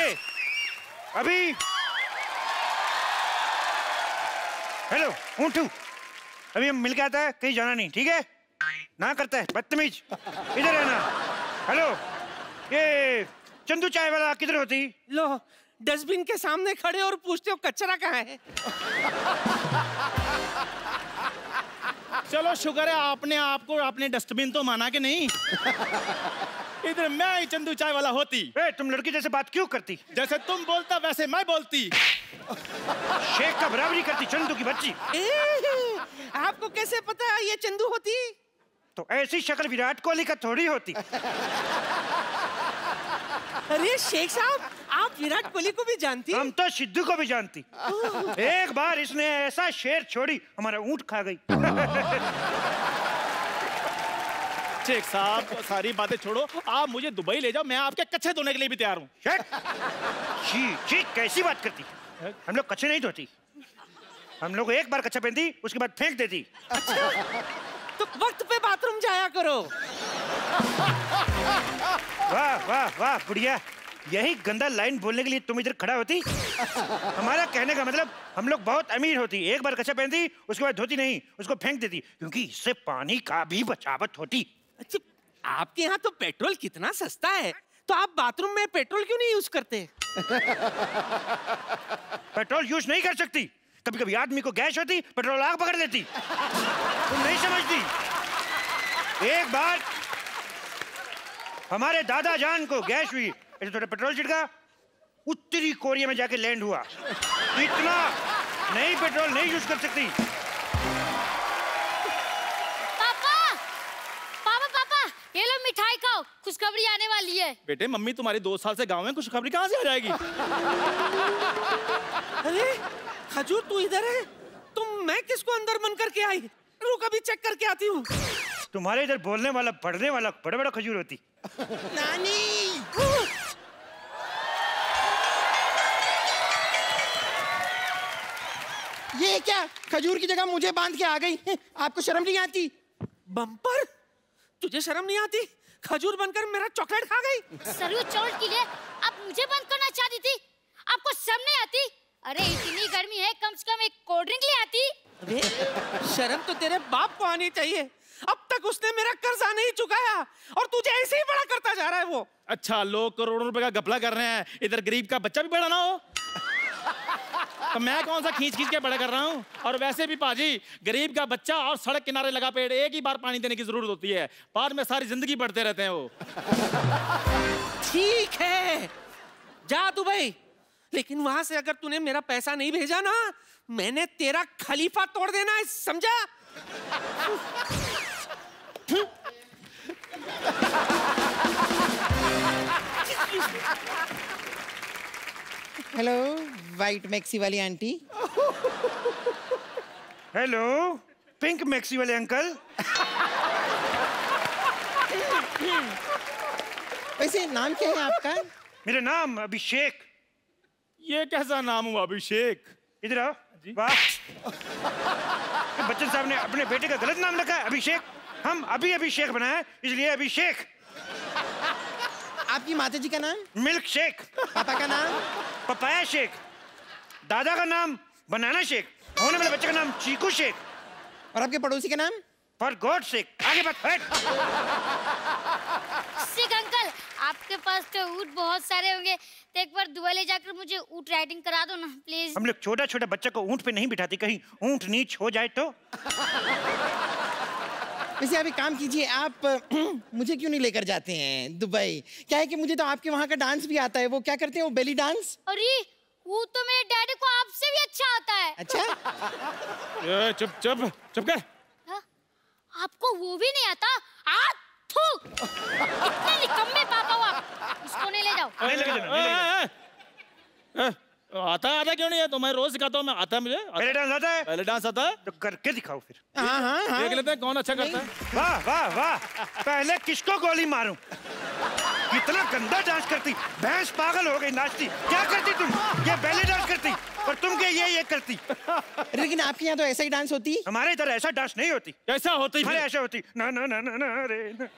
अभी हेलो ऊँटू, अभी हम मिल के आता है, कहीं जाना नहीं, ठीक है? ना करता है बदतमीज, इधर है ना। हेलो, ये चंदू चाय वाला किधर होती? लो, डस्टबिन के सामने खड़े और पूछते हो कचरा कहाँ है। चलो शुक्र है आपने आपको आपने डस्टबिन तो माना कि नहीं। इधर मैं ही चंदू चाय वाला होती। तुम लड़की जैसे बात क्यों करती? जैसे तुम बोलता वैसे मैं बोलती। शेख का बराबरी करती चंदू की बच्ची। आपको कैसे पता ये चंदू होती? तो ऐसी शक्ल विराट कोहली का थोड़ी होती। अरे शेख साहब, आप विराट कोहली को भी जानती? हम तो सिद्धू को भी जानती। एक बार इसने ऐसा शेर छोड़ी, हमारा ऊंट खा गई। शेख साहब सारी बातें छोड़ो, आप मुझे दुबई ले जाओ, मैं आपके कच्चे धोने के लिए भी तैयार हूँ। छी, कैसी बात करती? हम लोग कच्चे नहीं धोती, हम लोग एक बार कच्चा पहनती, उसके बाद फेंक देती। अच्छा, तो वक्त पे बाथरूम जाया करो। वाह वाह वाह बुढ़िया, यही गंदा लाइन बोलने के लिए तुम इधर खड़ा होती? हमारा कहने का मतलब हम लोग बहुत अमीर होती, एक बार कच्चा पहनती, उसके बाद धोती नहीं, उसको फेंक देती, क्योंकि इससे पानी का भी बचावट होती। अच्छा, आपके यहाँ तो पेट्रोल कितना सस्ता है, तो आप बाथरूम में पेट्रोल क्यों नहीं यूज करते? पेट्रोल यूज नहीं कर सकती, कभी कभी आदमी को गैस होती, पेट्रोल आग पकड़ लेती। तुम नहीं समझती। एक बार हमारे दादा जान को गैस हुई, ऐसे थोड़ा पेट्रोल छिड़का, उत्तरी कोरिया में जाके लैंड हुआ। इतना नहीं पेट्रोल नहीं यूज कर सकती। पापा, ये लो मिठाई खाओ, खुशखबरी आने वाली है। बेटे मम्मी तुम्हारी 2 साल से गांव में, खुशखबरी कहाँ से आ जाएगी? अरे खजूर तू इधर है, तुम मैं किसको अंदर बंद करके आई? रुक अभी चेक करके आती हूँ। तुम्हारे इधर बोलने वाला पढ़ने वाला बड़ा बड़ा खजूर होती। नानी, ये क्या खजूर की जगह मुझे बांध के आ गई? आपको शर्म नहीं आती? बम्पर, तुझे शर्म नहीं आती? खजूर बनकर मेरा चॉकलेट खा गई। सरयू चोट के लिए आप मुझे बंद करना चाहती थी? आपको शर्म नहीं आती? अरे इतनी गर्मी है, कम से कम एक कोल्ड ड्रिंक ले आती। अबे शर्म तो तेरे बाप को आनी चाहिए, अब तक उसने मेरा कर्जा नहीं चुकाया और तुझे ऐसे ही बड़ा करता जा रहा है वो। अच्छा, लोग करोड़ों रुपए का घपला कर रहे हैं, इधर गरीब का बच्चा भी बड़ा ना हो। तो मैं कौन सा खींच खींच के बड़ा कर रहा हूँ? और वैसे भी पाजी, गरीब का बच्चा और सड़क किनारे लगा पेड़, एक ही बार पानी देने की जरूरत होती है, बाद में सारी जिंदगी बढ़ते रहते हैं वो। ठीक है, जा दुबई, लेकिन वहां से अगर तूने मेरा पैसा नहीं भेजा ना, मैंने तेरा खलीफा तोड़ देना है, समझा? हेलो वाइट मैक्सी वाली आंटी। हेलो पिंक मैक्सी वाले अंकल। वैसे नाम क्या है आपका? मेरा नाम अभिषेक। ये कैसा नाम हुआ अभिषेक? इधर आओ। वाह, बच्चन साहब ने अपने बेटे का गलत नाम रखा है अभिषेक। हम अभी अभिषेक बनाए, इसलिए अभिषेक। आपकी माता जी का नाम? Milk shake. पापा का नाम? Papaya shake. दादा का नाम बनाना शेक। होने वाले बच्चे का नाम चीकू शेक। और आपके पड़ोसी का नाम? For God shake. आगे बात। शेख अंकल, आपके पास तो ऊँट बहुत सारे होंगे, तो एक बार दुबई ले जाकर मुझे ऊँट राइडिंग करा दो ना प्लीज। हम लोग छोटा छोटा बच्चा को ऊँट पे नहीं बिठाते, कहीं ऊँट नीच हो जाए तो। वैसे आप एक काम कीजिए, आप मुझे क्यों नहीं लेकर जाते हैं दुबई? क्या है कि मुझे तो आपके वहाँ का डांस भी आता है, वो क्या करते हैं, वो बेली डांस। अरे वो तो मेरे डैडी को आपसे भी अच्छा आता है। अच्छा, चुप चुप चुप कर। हा? आपको वो भी नहीं आता? कितने निकम्मे पापा हो आप, उसको नहीं ले जाओ। नहीं लेके जाना, नहीं लेके जाना। आता क्यों नहीं है? तो मैं रोज सिखाता हूँ, मैं आता मुझे। पहले डांस आता है? पहले डांस आता है तो करके दिखाओ फिर। हाँ हाँ हाँ, देख लेते हैं कौन अच्छा करता है। वाह वाह वाह, पहले किसको गोली मारूं? कितना गंदा डांस करती, भैंस पागल हो गई नाचती। क्या करती तुम? ये बैले डांस करती और तुम क्या ये करती? लेकिन आपके यहाँ तो ऐसा ही डांस होती। हमारे इधर ऐसा डांस नहीं होती। कैसा होती? हमारे ऐसा होती ना ना ना ना ना रे ना।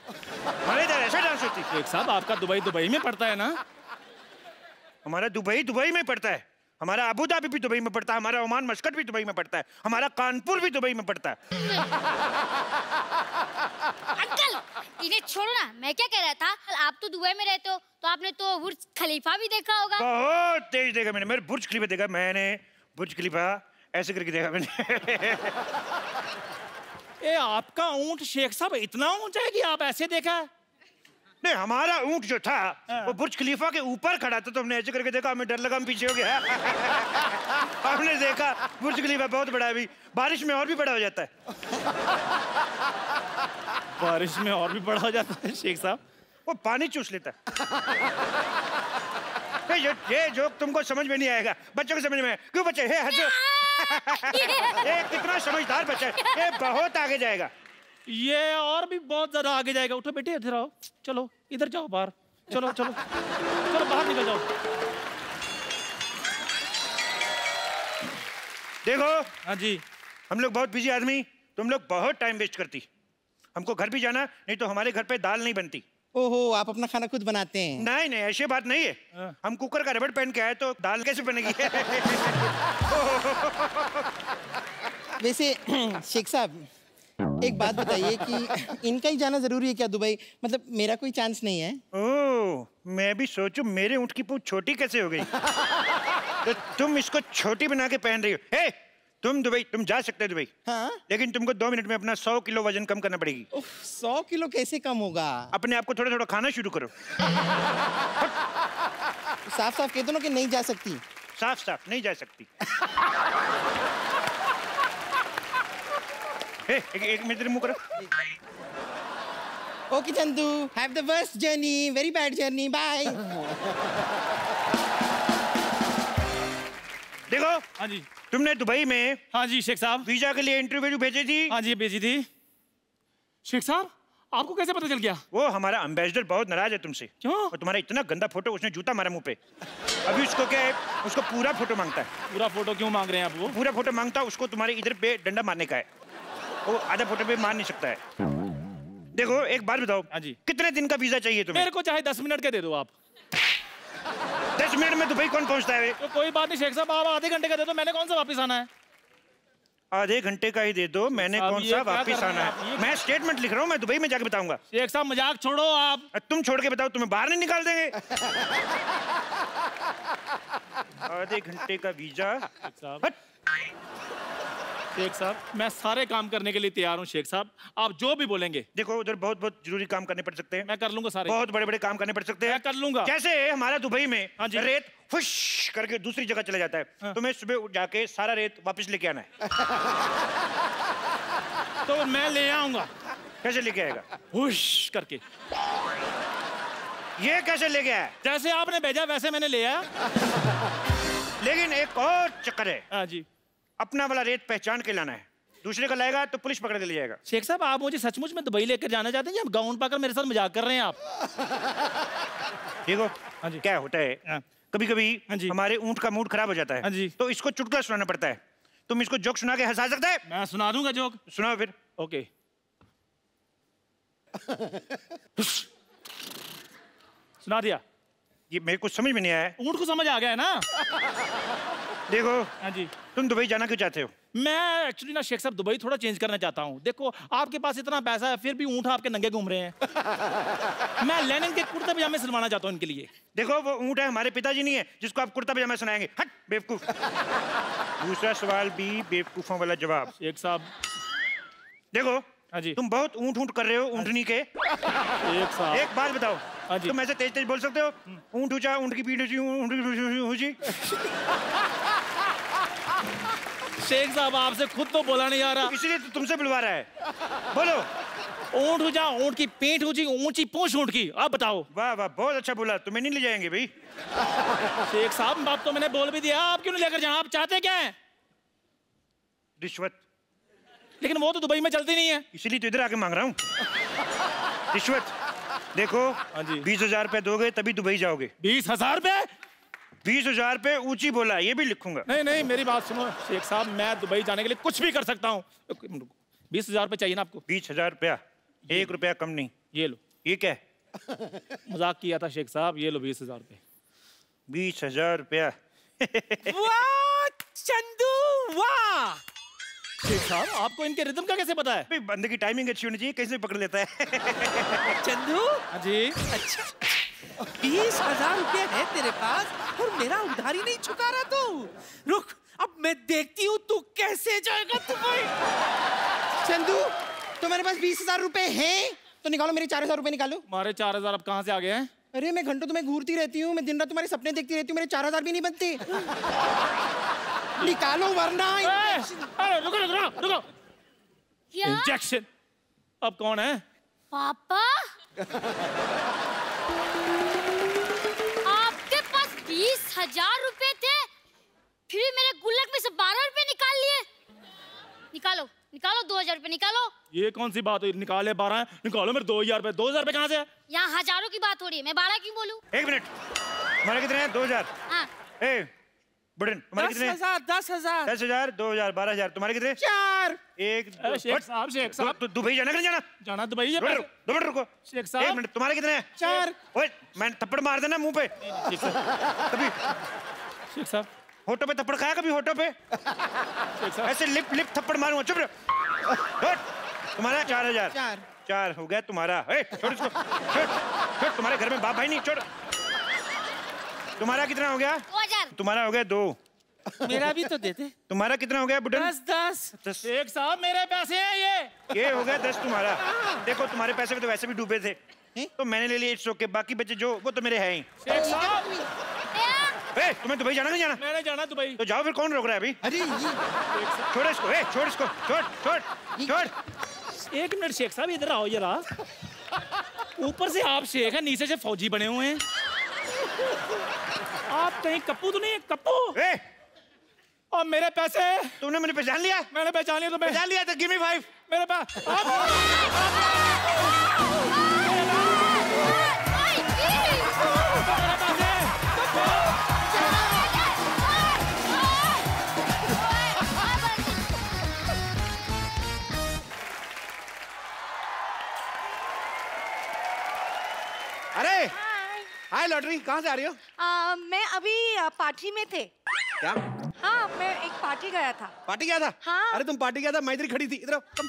हमारे इधर ऐसा डांस होती। एक साहब आपका दुबई में पड़ता है ना? हमारा दुबई दुबई में पड़ता है, हमारा अबू धाबी भी दुबई में पड़ता है, हमारा ओमान मस्कट भी दुबई में पड़ता है, हमारा कानपुर भी दुबई में पड़ता है। अंकल इन्हें छोड़ो ना, मैं क्या कह रहा था, आप तो दुबई में रहते हो तो आपने तो बुर्ज खलीफा भी देखा होगा। बहुत तेज देखा मैंने, मेरे बुर्ज खलीफा देखा मैंने, बुर्ज खलीफा ऐसे करके देखा मैंने। ए आपका ऊंट शेख साहब इतना ऊंचा है कि आप ऐसे देखा? नहीं, हमारा ऊंट जो था वो बुर्ज खलीफा के ऊपर खड़ा था, तो हमने ऐसे करके देखा, हमें डर लगा, हम पीछे हो गया। हमने देखा बुर्ज खलीफा बहुत बड़ा है, अभी बारिश में और भी बड़ा हो जाता है। बारिश में और भी बड़ा हो जाता है शेख साहब? वो पानी चूस लेता है। ये जोक तुमको समझ में नहीं आएगा, बच्चों को समझ में आएगा। क्यों बच्चे हे हंसो? ये कितना समझदार बच्चा है, ये बहुत आगे जाएगा। ये और भी बहुत ज्यादा आगे जाएगा। उठो बेटे, इधर आओ, चलो इधर जाओ बाहर, चलो चलो चलो बाहर निकल जाओ। देखो हाँ जी, हम लोग बहुत बिजी आदमी, तुम लोग बहुत टाइम वेस्ट करती। हमको घर भी जाना, नहीं तो हमारे घर पे दाल नहीं बनती। ओहो, आप अपना खाना खुद बनाते हैं? नहीं नहीं, ऐसी बात नहीं है। हम कुकर का रबड़ पहन के आए तो दाल कैसे बनेगी? वैसे शेख साहब एक बात बताइए कि इनका ही जाना जरूरी है क्या दुबई? मतलब मेरा कोई चांस नहीं है? ओह, मैं भी सोचूं मेरे ऊँट की पूंछ छोटी कैसे हो गई। तो तुम इसको छोटी बना के पहन रही हो। हे, तुम दुबई, तुम जा सकते हो दुबई, हाँ? लेकिन तुमको 2 मिनट में अपना 100 किलो वजन कम करना पड़ेगी। 100 किलो कैसे कम होगा? अपने आप को थोड़ा थोड़ा खाना शुरू करो। साफ साफ कह दो ना कि नहीं जा सकती। साफ साफ नहीं जा सकती। एक मिनट मुंह करो। Okay Chandu, have the worst journey, very bad journey, bye. देखो हाँ जी, तुमने दुबई में हाँ जी शेख साहब, वीजा के लिए इंटरव्यू भेजी थी। हाँ जी भेजी थी। शेख साहब आपको कैसे पता चल गया? वो हमारा एम्बेसडर बहुत नाराज है तुमसे। क्यों? और तुम्हारा इतना गंदा फोटो, उसने जूता मारा मुंह पे। अभी उसको क्या है, उसको पूरा फोटो मांगता है। पूरा फोटो क्यों मांग रहे हैं आप? वो पूरा फोटो मांगता है, उसको तुम्हारे इधर पे डंडा मारने का है। वो आधा फोटो पे मार नहीं सकता है। देखो एक बात बताओ, हाँ जी, कितने दिन का वीजा चाहिए तुम्हें? मेरे को चाहे 10 मिनट के दे दो आप। 10 मिनट में दुबई कौन पहुंचता है? तो कोई बात नहीं शेख साहब, आप आधे घंटे का दे दो, मैंने कौन सा वापस आना है? आधे घंटे का ही दे दो, मैंने साहब, कौन ये सा क्या वापिस कर रहे आना हैं आप? है? ये मैं स्टेटमेंट लिख रहा हूँ, मैं दुबई में जाके बताऊंगा। शेख साहब मजाक छोड़ो आप। तुम छोड़ के बताओ, तुम्हें बाहर नहीं निकाल देंगे। आधे घंटे का वीजा। साहब, शेख साहब मैं सारे काम करने के लिए तैयार हूँ शेख साहब, आप जो भी बोलेंगे। देखो उधर बहुत बहुत जरूरी काम करने पड़ सकते हैं। मैं कर लूंगा सारे, बहुत बड़े बड़े काम करने पड़ सकते हैं। मैं कर लूंगा। कैसे? हमारा दुबई में हाँ जी, रेत फुश करके दूसरी जगह चला जाता है। हाँ। तुम्हें सुबह उठ जाके सारा रेत वापस लेके आना है। तो मैं ले आऊंगा। कैसे लेके आएगा? हुश करके। ये कैसे लेके आया? जैसे आपने भेजा वैसे मैंने ले आया। लेकिन एक और चक्कर है। हाँ जी, अपना वाला रेत पहचान के लाना है, दूसरे का लाएगा तो पुलिस पकड़ के ले जाएगा। शेख साहब आप मुझे सचमुच में दुबई लेकर जाना चाहते हैं या गाउन पाकर मेरे साथ मजाक कर रहे हैं आप? देखो हाँ जी, क्या होता है, हाँ। कभी कभी हाँ जी, हमारे ऊंट का मूड खराब हो जाता है। हाँ जी, तो इसको चुटकुला सुनाना पड़ता है। तुम इसको जोक सुना के हंसा सकते हैं? मैं सुना दूंगा जोक। सुनाओ फिर। ओके। सुना दिया। ये मेरे को समझ में नहीं आया। ऊंट को समझ आ गया है ना? देखो हाँ जी, तुम दुबई जाना क्यों चाहते हो? मैं एक्चुअली ना शेख साहब दुबई थोड़ा चेंज करना चाहता हूँ। देखो आपके पास इतना पैसा है फिर भी ऊंट आपके नंगे घूम रहे हैं। मैं लेनिन के कुर्ते पजामे सिलवाना चाहता हूँ इनके लिए। देखो वो ऊंट है, हमारे पिताजी नहीं है जिसको आप कुर्ता पजामा सुनाएंगे। हट बेवकूफ। दूसरा सवाल भी बेवकूफों वाला जवाब। शेख साहब देखो हाँ जी, तुम बहुत ऊंट ऊंट कर रहे हो ऊंटनी के। एक बात बताओ, हाँ जी, तुम ऐसे तेज तेज बोल सकते हो? ऊंट ऊंचा, ऊंट की पीठ ऊंची, ऊंट की ऊंची। शेख साहब आपसे खुद तो बोला नहीं आ रहा, इसीलिए तो तुमसे बुलवा रहा है। बोलो। ऊंट ऊंचा, ऊंट की पीठ ऊंची, ऊंची पूंछ ऊंट की। आप बताओ। वाह वाह, बहुत अच्छा बोला। तुम्हें नहीं ले जाएंगे भाई। शेख साहब बात तो मैंने बोल भी दिया, आप क्यों नहीं लेकर जाए? आप चाहते क्या है? रिश्वत। लेकिन वो तो दुबई में चलती नहीं है। इसीलिए तो इधर आके मांग रहा हूँ रिश्वत। देखो 20,000 रुपए दोगे तभी दुबई जाओगे। 20,000 रुपए? 20,000 रुपए ऊंची बोला, ये भी लिखूंगा। नहीं नहीं मेरी बात सुनो शेख साहब, मैं दुबई जाने के लिए कुछ भी कर सकता हूँ। 20,000 रुपए चाहिए ना आपको? 20,000 रुपया, 1 रुपया कम नहीं। ये लो। ये क्या है? मजाक किया था शेख साहब, ये लो 20,000 रुपए। 20,000 रुपया। वाह चंदू वाह। शेख साहब आपको इनके रिदम का कैसे पता है? भाई बंदे की टाइमिंग अच्छी होनी चाहिए, कैसे पकड़ लेता है। चंदू हाँ जी। अच्छा 20,000 रुपये है तेरे पास और मेरा उधारी नहीं चुका रहा तू। रुक अब मैं देखती हूँ तू कैसे जाएगा दुबई। चंदू तुम्हारे पास 20,000 रुपए हैं तो निकालो, मेरे 4,000 रुपए निकालो। हमारे 4,000 अब कहाँ से आ गए हैं? अरे मैं घंटों तुम्हें घूरती रहती हूँ, मैं दिन रात तुम्हारे सपने देखती रहती हूँ, मेरे 4,000 भी नहीं बनते। निकालो वरना रुको रुको रुको। क्या इंजेक्शन। अब कौन है? पापा? आपके पास 20,000 रुपए थे, फिर मेरे गुल्लक में से 12 रुपए निकाल लिए। निकालो निकालो 2,000 रुपए निकालो। ये कौन सी बात हुई? निकाले 12 निकालो मेरे 2,000 रुपए। 2,000 रुपए कहाँ से है? यहाँ हजारों की बात हो रही है, मैं 12 क्यों बोलूं? 1 मिनट, तुम्हारे कितने हैं? 2,000। हाँ ए बुढ़न तुम्हारे कितने हैं? 10,000 10,000 10,000 2,000 12,000। तुम्हारे कितने? 4। एक शेख साहब तो दुबई जाना कि नहीं जाना? जाना दुबई है। 2 मिनट रुको। शेख साहब। 1 मिनट, तुम्हारे कितने हैं? 4। ओए मैं थप्पड़ मार देना मुंह पे शेख साहब। कभी। शेख साहब। होठों पे थप्पड़ खाया कभी? होठों पे शेख साहब। ऐसे लिप लिप थप्पड़ मारूंगा। चुप रहो। तुम्हारा 4,000। 4 हो गया तुम्हारा। छोड़ इसको, छोड़। तुम्हारे घर में बाप भाई नहीं, छोड़। तुम्हारा कितना हो गया? 2,000। तुम्हारा हो गया 2। मेरा भी तो देते। तुम्हारा कितना हो गया बुढ़न? 10 शेख साहब मेरे पैसे हैं ये हो गया 10 तुम्हारा। देखो तुम्हारे पैसे में तो वैसे भी डूबे थे तो मैंने ले लिए, इट्स ओके। बाकी बचे जो वो तो मेरे हैं ही। शेख साहब तुम्हें दुबई जाना नहीं जाना? मैंने जाना दुबई। तो जाओ फिर, कौन रोक रहा है अभी? अरे छोड़ इसको, छोड़ इसको, छोड़ छोड़ छोड़। 1 मिनट शेख साहब इधर आओ जरा। ऊपर से आप शेख हैं, नीचे से फौजी बने हुए हैं। आप कहीं कप्पू तो नहीं है? कप्पू। और मेरे पैसे? तुमने मुझे पहचान लिया? मैंने पहचान लिया तुम्हें। पहचान लिया तो गिव मी 5। मेरे पास अरे हाय लॉटरी, कहाँ से आ रही हो? मैं अभी पार्टी में थे। क्या हाँ मैं एक पार्टी गया था। पार्टी गया था? हाँ। अरे तुम पार्टी गया था, मैं इधर खड़ी थी। इधर आओ, कम।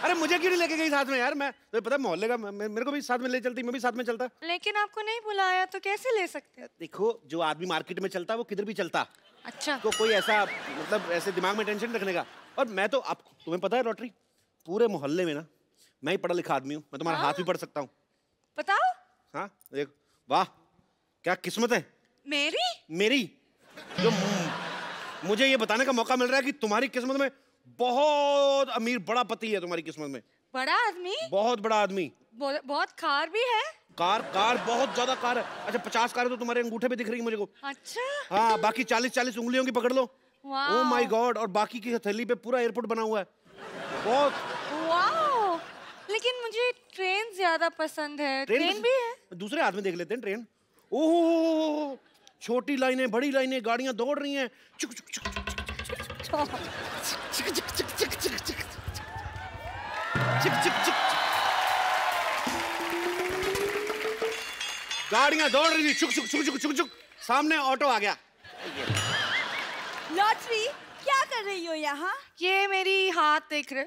अरे मुझे क्यों नहीं लेके गई साथ में यार? मैं तो पता मोहल्ले का, मेरे को भी साथ में ले चलती, मैं भी साथ में चलता। लेकिन आपको नहीं बुलाया तो कैसे ले सकते? देखो जो आदमी मार्केट में चलता है वो किधर भी चलता। अच्छा तो कोई ऐसा मतलब ऐसे दिमाग में टेंशन रखने का। और मैं तो आप, तुम्हें पता है लॉटरी, पूरे मोहल्ले में ना मैं ही पढ़ा लिखा आदमी हूँ। मैं तुम्हारा हाथ भी पढ़ सकता हूँ। बताओ। हाँ देख, वाह क्या किस्मत है मेरी जो मुझे ये बताने का मौका मिल रहा है कि तुम्हारी किस्मत में बहुत अमीर बड़ा पति है। तुम्हारी किस्मत में बड़ा आदमी? बहुत बड़ा आदमी। बहुत कार भी है? कार बहुत ज्यादा कार है। अच्छा 50 कार है तो तुम्हारे अंगूठे पे दिख रही है मुझे को। अच्छा हाँ बाकी 40 उंगलियों की पकड़ लो। वाह। Oh my God. और बाकी की हथेली पे पूरा एयरपोर्ट बना हुआ है। बहुत। वाह लेकिन मुझे ट्रेन ज्यादा पसंद है। ट्रेन भी है? दूसरे हाथ में देख लेते हैं ट्रेन। ओह छोटी लाइनें बड़ी लाइनें, गाड़ियां दौड़ रही हैं। चुक चुक चुक गाड़ियां दौड़ रही थी। चुक चुक चुक चुक चुक चुक। सामने ऑटो आ गया। लॉटरी क्या कर रही हो यहाँ? ये मेरी हाथ देख रहे?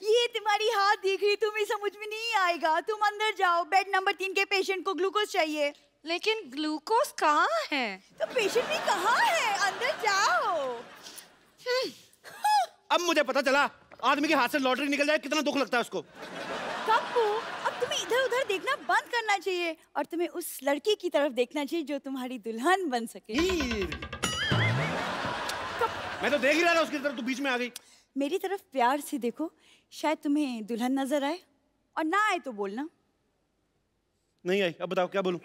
ये तुम्हारी हाथ देख रही, तुम्हें समझ में नहीं आएगा। तुम अंदर जाओ, बेड नंबर 3 के पेशेंट को ग्लूकोज चाहिए। लेकिन ग्लूकोज कहाँ है? तो पेशेंट भी कहाँ है? अंदर जाओ। अब मुझे पता चला आदमी के हाथ से लॉटरी निकल जाए कितना दुख लगता है उसको। कप्पू अब तुम्हें इधर उधर देखना बंद करना चाहिए और तुम्हें उस लड़की की तरफ देखना चाहिए जो तुम्हारी दुल्हन बन सके। मैं तो देख ही रहा था उसकी तरफ, तू बीच में आ गई। मेरी तरफ प्यार से देखो, शायद तुम्हें दुल्हन नजर आए, और ना आए तो बोलना। नहीं आई। अब बताओ क्या बोलूं?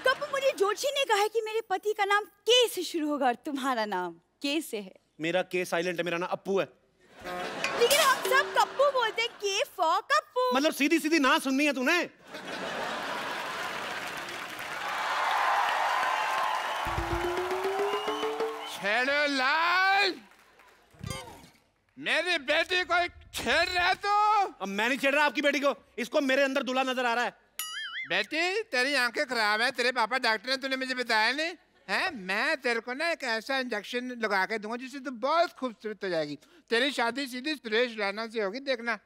कब मुझे जोशी ने कहा है कि मेरे पति का नाम के से शुरू होगा और तुम्हारा नाम के से है। मेरा के साइलेंट है, मेरा नाम अप्पू है। लेकिन हम सब कप्पू बोलते हैं, के फॉर कप्पू। मतलब सीधी सीधी ना सुननी है तूने? छेड़ो लाल, मेरी बेटी को छेड़ रहे तो? अब मैं नहीं छेड़ रहा आपकी बेटी को, इसको मेरे अंदर दूल्हा नजर आ रहा है। बेटी तेरी आंखें खराब है, तेरे पापा डॉक्टर ने, तूने मुझे बताया नहीं है? मैं तेरे को ना एक ऐसा इंजेक्शन लगा के दूंगा जिससे तू बहुत खूबसूरत हो जाएगी। तेरी शादी सीधी सुरेश रैना से होगी, देखना।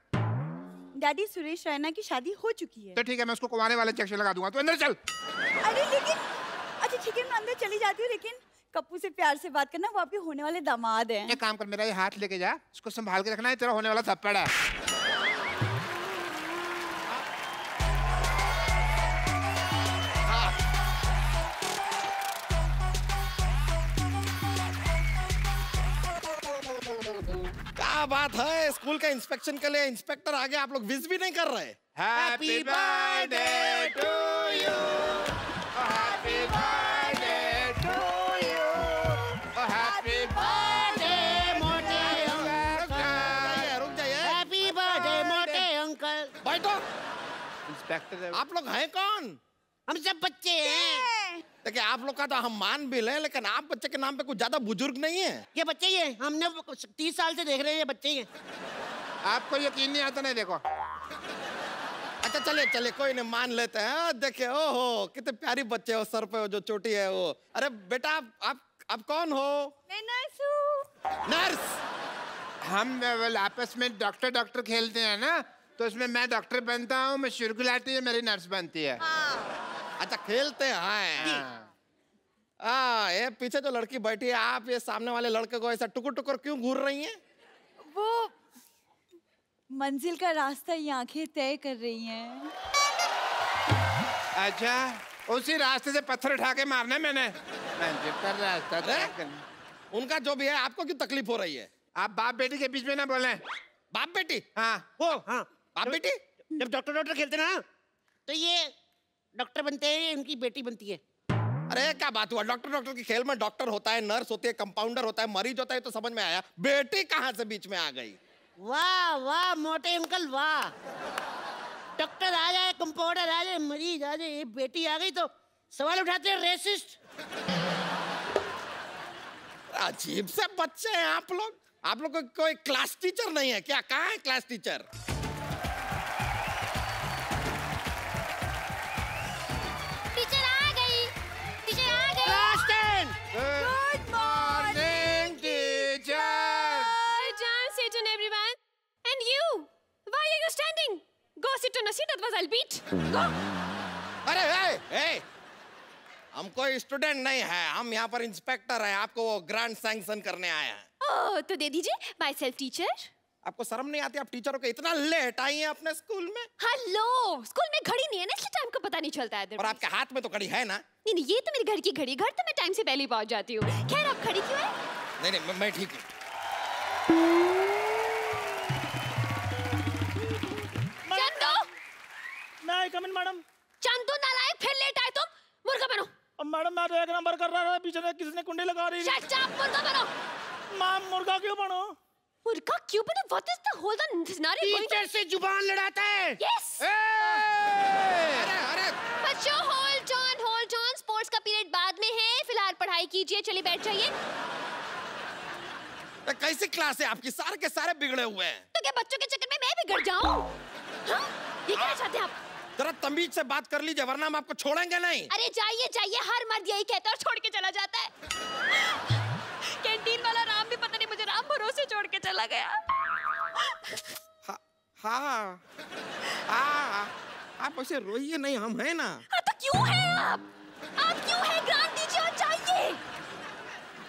डैडी, सुरेश रैना की शादी हो चुकी है। तो ठीक है, मैं उसको कुंवारे वाला इंजेक्शन लगा दूंगा। तू अंदर चल। अरे लेकिन अच्छा ठीक है, मैं अंदर चली जाती हूँ, लेकिन कप्पू से प्यार से बात करना, वो आपके होने वाले दामाद हैं। एक काम कर, मेरा ये हाथ लेके जा, इसको संभाल के रखना है, तेरा होने वाला थप्पड़ है। क्या बात है, स्कूल के इंस्पेक्शन के लिए इंस्पेक्टर आ गया, आप लोग विश भी नहीं कर रहे? Happy birthday to you, happy birthday to you, happy birthday मोटे अंकल। रुक जाइए। हैप्पी बर्थडे मोटे अंकल। बैठो। इंस्पेक्टर आप लोग हैं कौन? हम सब बच्चे हैं। देखिए, आप लोग का तो हम मान भी लें, लेकिन आप बच्चे के नाम पे कुछ ज्यादा बुजुर्ग नहीं है। ये बच्चे ही हैं, हमने 30 साल से देख रहे हैं, ये बच्चे ही हैं। आपको यकीन नहीं आता? नहीं देखो। अच्छा चले चले, कोई नहीं, मान लेते हैं। देखिए, ओहो कितने प्यारी बच्चे हो, सर पे जो चोटी है वो। अरे बेटा, आप कौन हो? मैं नर्स हूँ। नर्स? हम आपस में डॉक्टर खेलते हैं ना, तो उसमें मैं डॉक्टर बनता हूँ, मैं शुरुगुलाती है, मेरी नर्स बनती है। अच्छा, खेलते हैं। ये पीछे जो लड़की बैठी है, आप ये सामने वाले लड़के को ऐसा टुकुर टुकुर क्यों घूर रही हैं? वो मंजिल का रास्ता ये आंखें तय कर रही हैं। अच्छा, उसी रास्ते से पत्थर उठा के मारना है मैंने। मंजिल का रास्ता तय करना। उनका जो भी है, आपको क्यों तकलीफ हो रही है? आप बाप बेटी के बीच में ना बोलें। बाप बेटी? हाँ। हाँ, बाप बेटी? जब डॉक्टर खेलते ना, तो ये डॉक्टर बनते हैं, इनकी बेटी बनती है। अरे क्या बात हुआ, डॉक्टर की खेल में डॉक्टर होता है, नर्स होती है, कंपाउंडर होता है, मरीज होता है, तो समझ में आया। बेटी कहाँ से बीच में आ गई? वाह वाह मोटे अंकल वाह। डॉक्टर आ जाए, कंपाउंडर आ जाए, मरीज आ जाए, ये बेटी आ गई तो सवाल उठाते हैं रेसिस्ट। अजीब से बच्चे हैं आप लोग। आप लोग को कोई क्लास टीचर नहीं है क्या? कहाँ है क्लास टीचर? टीचर आ गई, टीचर आ गई। Good morning teacher. Sit down, everyone. And you, why are you standing? Go sit on a seat, otherwise I'll beat. Go. अरे ए, हम कोई स्टूडेंट नहीं है, हम यहाँ पर इंस्पेक्टर हैं, आपको वो ग्रांट सैंक्शन करने आए हैं। Oh, तो दे दीजिए, माय सेल्फ टीचर। आपको शर्म नहीं आती? आप टीचरों को इतना लेट आई हैं अपने स्कूल में? हेलो, स्कूल में घड़ी नहीं है ना, इसलिए टाइम का पता नहीं चलता है। और आपके हाथ में तो घड़ी है ना? नहीं नहीं, ये तो मेरे घर की घड़ी, घर तो मैं टाइम से पहले ही पहुंच जाती हूँ। खैर, आप खड़ी क्यों है? नहीं, मैं ठीक हूँ। चंदू, नहीं कमिन मैडम। चंदू नालायक, फिर लेट आए तुम। मुर्गा बनो। अब मैडम, मैं तो 1 नंबर कर रहा था, पीछे से किसी ने कुंडी लगा रही थी। शट अप, मुर्गा बनो। मैम, मुर्गा क्यों बनो? मुर्गा क्यों बनो? What is the whole scenario? Teacher से जुबान लड़ाता है। Yes. अरे बच्चों, hold on. स्पोर्ट्स का पीरियड बाद में है, फिलहाल पढ़ाई कीजिए, चलिए बैठ जाइए। कैसी क्लास है आपकी? सारे के सारे बिगड़े हुए हैं। तो क्या बच्चों के चक्कर में मैं बिगड़ जाऊं? हाँ? ये कहना चाहते हैं आप? जरा तमीज से बात कर लीजिए, वरना हम आपको छोड़ेंगे नहीं। अरे जाइए, हर मर्द यही कहता है और छोड़ के चला जाता है। कैंटीन वाला राम भी पता नहीं मुझे राम भरोसे छोड़ के चला गया। हाँ, आप ऐसे रोइए नहीं, हम हैं ना। हाँ, तो क्यों है आप क्यों है? ग्रांट दीजिए और जाइए।